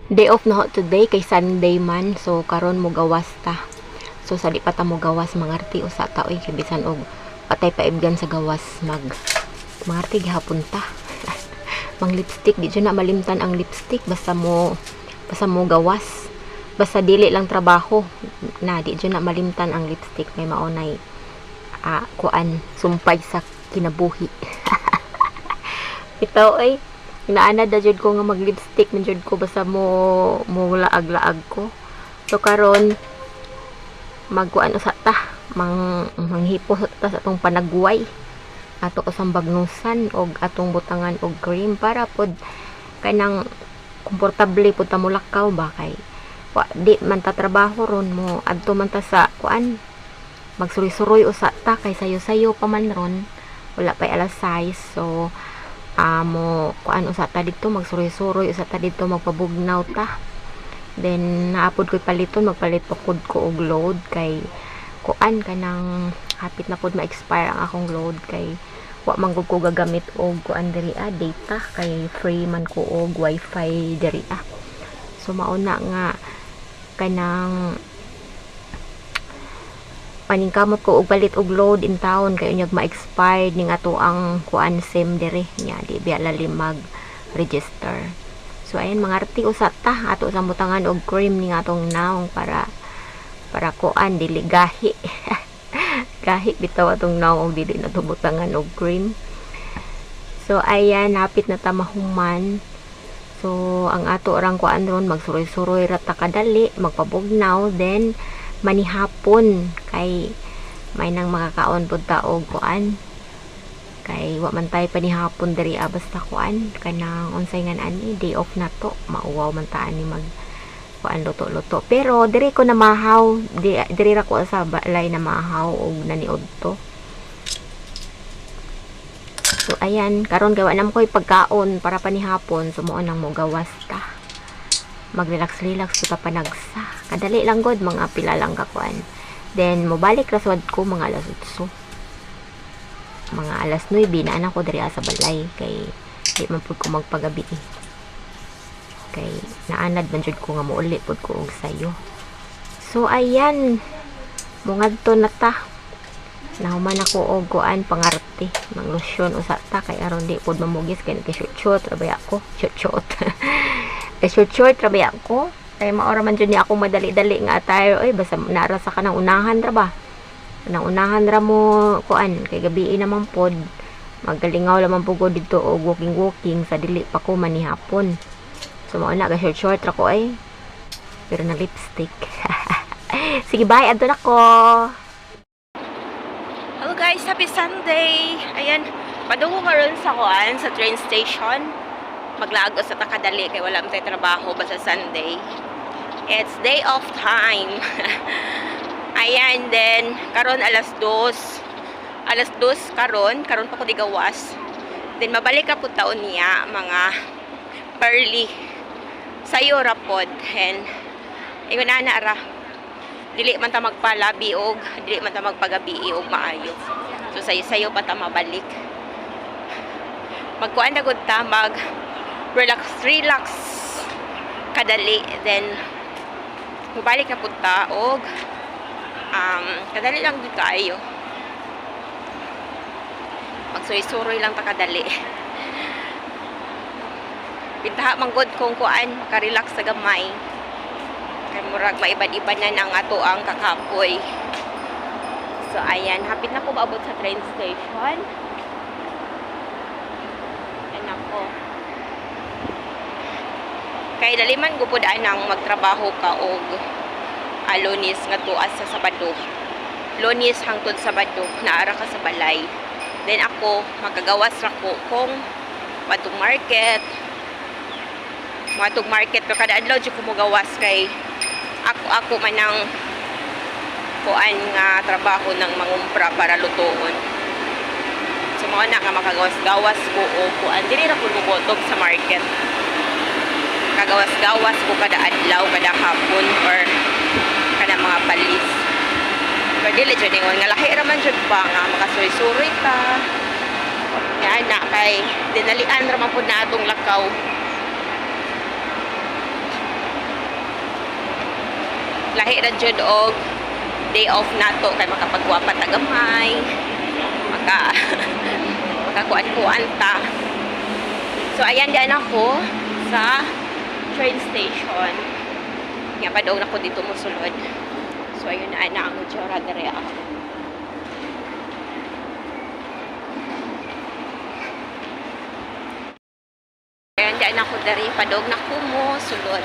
Day off na ho today kay Sunday man. So karon mo gawas ta. So sa di pa ta mo gawas mangarti usa ta oy kay bisan og patay paibgan sa gawas mangarti gihapon ta. Mang lipstick di na malimtan ang lipstick basta mo gawas. Basta dili lang trabaho na di na malimtan ang lipstick may maunay kuan sumpay sa kinabuhi. Ito ay inaanad na jud ko nga mag lipstick man jud ko basta mo laag-laag ko. So karon magkuan usa ta manghipo ta sa atong panagway ato usang bagnusan og atong butangan og cream para pod kanang komportable pud ta mulakaw ba kay di man ta trabaho ron mo adto man ta sa kuan magsuroy-suroy usa ta kay sayo-sayo pa man ron wala pa alas 6 so mo kuan usa ta dito magsuroy-suroy usa ta dito magpabugnaw ta then naapod ko paliton magpalit pa pud ko og load kay kuan kanang hapit na pud ma-expire ang akong load kay wa man gud ko gagamit og kuan diri data kay free man ko og wifi diri so mauna nga kanang paningkamot ko og palit og load in town kay unyag ma-expired ning ato ang kuan sim diri nya di biya lalim mag register. So ayan mga arti usa ta ato sa butangan og cream ning atong naong para kuan dili gahi. Gahi bitaw atong naong og dili na butangan og cream. So ayan hapit na ta mahuman. So ang ato rang kuan ron magsuroy-suroy ra ta kadali magpabugnaw then manihapon kay may nang makakaon pud ta og kuan kay wa man tay panihapon diri basta kuan kanang unsay nga ani day off na to mauwaw man ta ani mag kuan luto-luto pero diri ko na mahaw diri ra ko sa balay na mahaw og naniod to. So ayan karon gawa nam koy pagkaon para panihapon sumuo nang mo gawas ta mag-relax ko ta panagsa kadali lang god mga pila lang kakuan then mobalik raswad ko mga alas 8 mga alas 9 na anak ko diri sa balay kay di man pud ko magpagabi kay naanad man jud ko nga muuli pud ko og sayo. So ayan mungadto na ta nahuman ako og kuan pangarte mang lotion usa ta kay aron di pud mamugis kay nagka-short rabay ako short short rabay ako kay maora man jud ni ako madali-dali nga attire oy basta nara sa kanang unahan ra ba kanang unahan ra mo kuan kay gabi naman pod magalingaw lamang pugod dito og walking sa dili pa ko manihapon so mao na ga short ra ko ay pero na lipstick. Sige bye adto na ko. Hello guys, happy Sunday. Ayan padungo karon sa kuan sa train station maglago sa takadali kay wala man tay trabaho basta Sunday. It's day off time. Ayan then karon alas 2 karon pa ko digawas. Then mabalik ka pud taon niya mga early sayo ra pod and ingon na ra dili man ta magpalabi og dili man ta magpagabi og maayo. So sayo pa ta mabalik. Magkuan na gud ta mag relax kadali then mubalik na punta og kadali lang dito kayo magsuroy-suroy lang ta kadali pintaha manggod kung kuan makarelax sa gamay kay murag maibad-ibanan ang ato ang kakapoy. So ayan hapit na ko maabot sa train station ako kay daliman gupod anang magtrabaho ka og Lunes nga tuas sa Sabado. Lunes hangtod Sabado naara ka sa balay. Then ako magagawas ra ko kung matug market pero kada adlaw jud ko mo gawas kay ako man ang kuan nga trabaho ng mangumpra para lutoon. So mga na nga makagawas-gawas ko o kuan dili ra ko bubotog sa market. Kagawas-gawas ko kada adlaw, kada hapon or kada mga balis. Pero dili jud ingon nga lahi ra man jud pa nga makasuroy-suroy ta. Yan na kay dinalian ra man pud na atong lakaw. lahi ra jud og day off nato kay makapagwapa ta gamay. Makakuan-kuan ta. So ayan diyan ako sa train station. Nga pa daw ako dito mosulod. So ayun na ang tsura dere ako. Ayan diyan ako dere padog na ko mo sulod.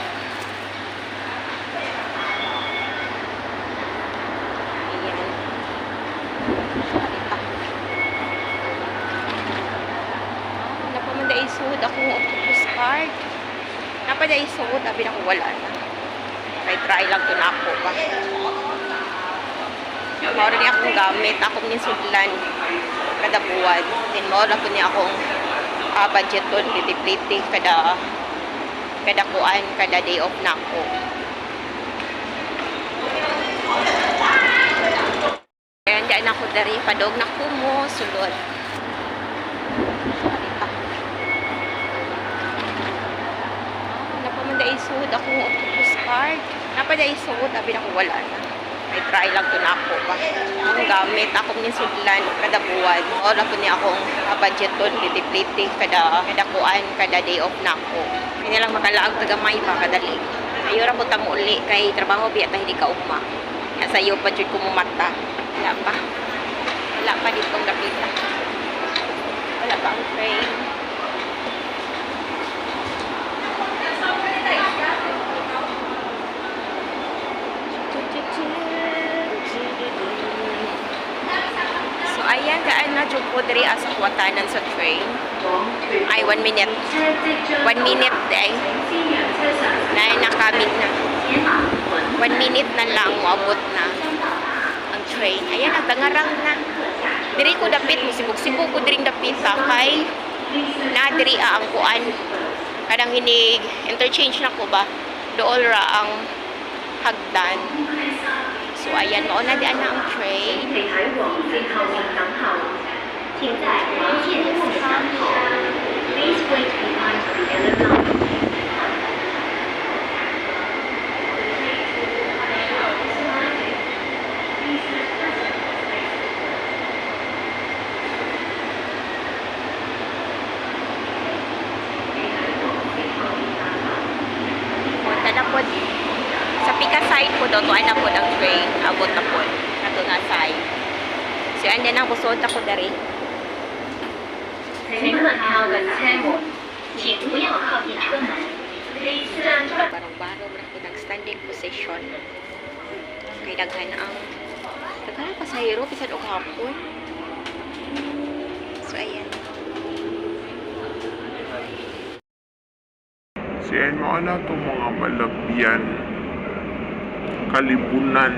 Napamandaisod ako ng octopus card. Napadaisod, abi na ko wala na. Kay try lang to na ako ba. Maura niya akong gamit, akong ninsudlan kada buwan. Then maura po niya akong budget doon, pliti-pliti kada kuan, kada day off na ako. Ayan, dyan ako dari, padog na ko mo, sulod. Napamadaisod ako ng octopus card. Napadaisod, abi na ko wala na. May try lang to na ako ba. Akong gamit, akong ninsudlan kada buwan. Maura po niya akong budget doon, pliti-pliti kada kuan, kada day off na ako. Hindi lang makalaag tagamay pa kadali. Ayura po tamo uli kay trabaho biya ta hindi ka ugma. Nga sayo pa jud ko mumata. Wala pa. Wala pa ditong nakita. Wala pa ang train. So ayan, daan na jud ko diri sa kuwatanan sa train. Ay 1 minute. 1 minute ay. Nakamit na. 1 minute na lang moabot na ang train. Ayan, nagdangarang na. Diri ko dapit, musibog-sibog ko diring dapit kay na diri ang kuan. Kadang hinig interchange na ko ba. Dool ra ang hagdan. So ayan, mauna diyan na ang train. Please wait behind the yellow line. Sa pika side po daw, tuan na po ang train, abot na po. Nato nga side. So, andyan ang kusod ako dari. Barong-barong na po nag-standing position. Kay daghan ang pasahero, pisad o hapon. So, ayan. Siyan mo na itong mga malagyan, kalibunan.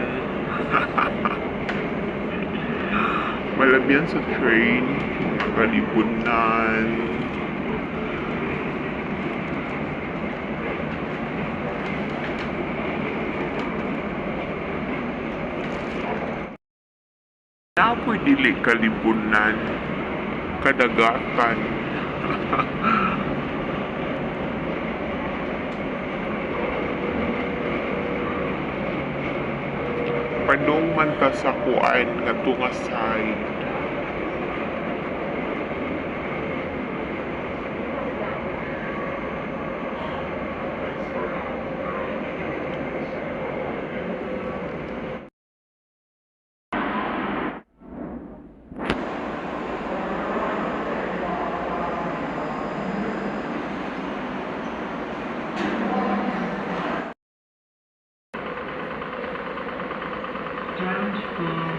Malagyan sa train, kalibunan. Napoy dili kalibunan, kadagatan. Padong man ta sa kuan nga tunga side. Stand firm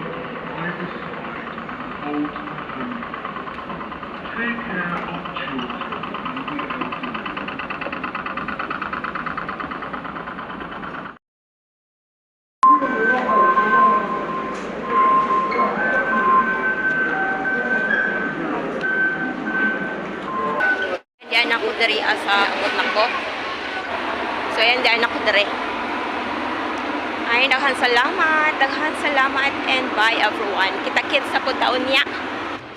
either side, hold firm. Take care of children and the elderly. Diyan ako dari sa abot nako. So ayan, diyan ako dari. Ay, daghan salamat, and bye everyone. Kita-kits sa taon niya.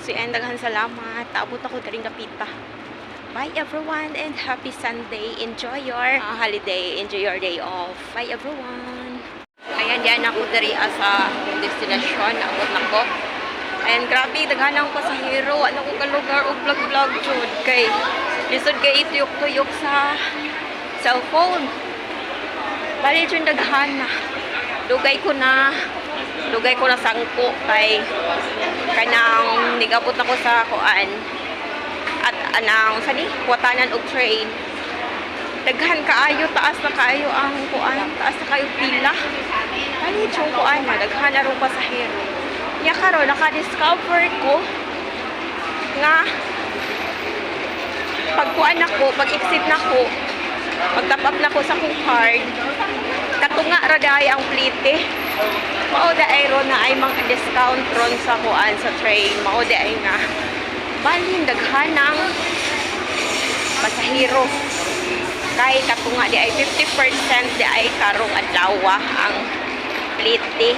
So, and daghan salamat. Taabot ako daring napita. Bye everyone and happy Sunday. Enjoy your holiday. Enjoy your day off. Bye everyone. Ayan, diyan ako dari sa destinasyon. Abot na ko. And grabe, daghanang pasahero. Ano ko ka lugar o vlog-vlog jud kay lisod kay ituyok-tuyok sa cellphone. Bali jud daghana. Dugay ko na sangko kay kanang nigabot na ko sa kuan at anang sani kuwatanan og train. Daghan kaayo, taas na kaayo ang kuan, taas na kaayo pila. Bali jud kuan na daghan na rong pasahero. Nya karon naka-discover ko nga pagkuan ako, pag-exit nako, pag-top up nako sa akong card, katunga ra daay ang plite. Mao daay ron na ay mga discount ron sa kuan sa train. Mao daay nga balin daghanang pasahero. Kay katunga di ay 50% di ay karong adlaw ang plite.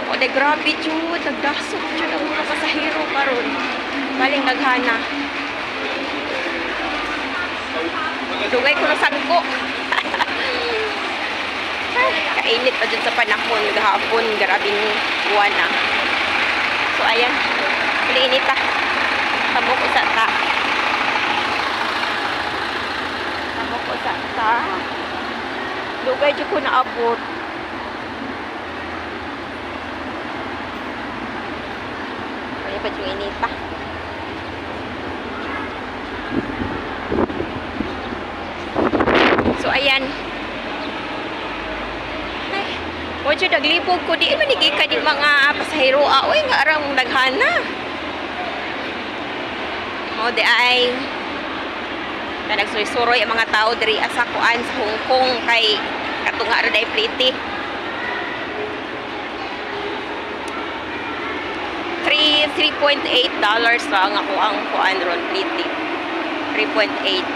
O de grabe jud, nagdasok jud ang mga pasahero karon. Baling naghana. Dugay ko na sangko. Ay, kainit pa dyan sa panahon, gahapon, grabing buwan na. So ayan, paliinit ta. Tamo ko sa ta. Tamo ko sa ta. Dugay jud ko naabot. Pa yung inita. So ayan. Ay, wala naglibog ko di man ka di mga pasahero oy nga arang daghana. Mo di ay nagsuroy ang mga tao diri sa kuan sa Hong Kong kay katunga ra dai plite. 3.8 dollars lang ako ang kuan ron plite. 3.8.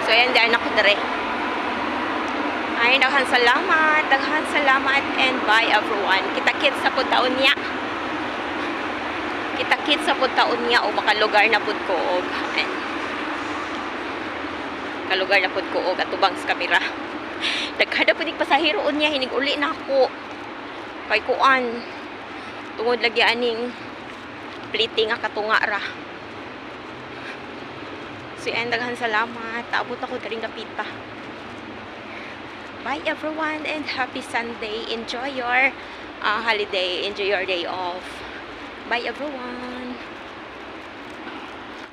So ayan, dyan ako dire. Ay, daghan salamat and bye everyone. Kita-kits sa putaon niya. Kita-kits sa putaon niya o makalugar na pud ko og kalugar na pud ko og atubang sa kamera. Daghada pud pasahero niya hinig uli na ako. Kay kuan tungod lagi aning plite nga katunga ra. So yan, daghan salamat. Taabot ako daring napita. Bye everyone and happy Sunday. Enjoy your holiday. Enjoy your day off. Bye everyone.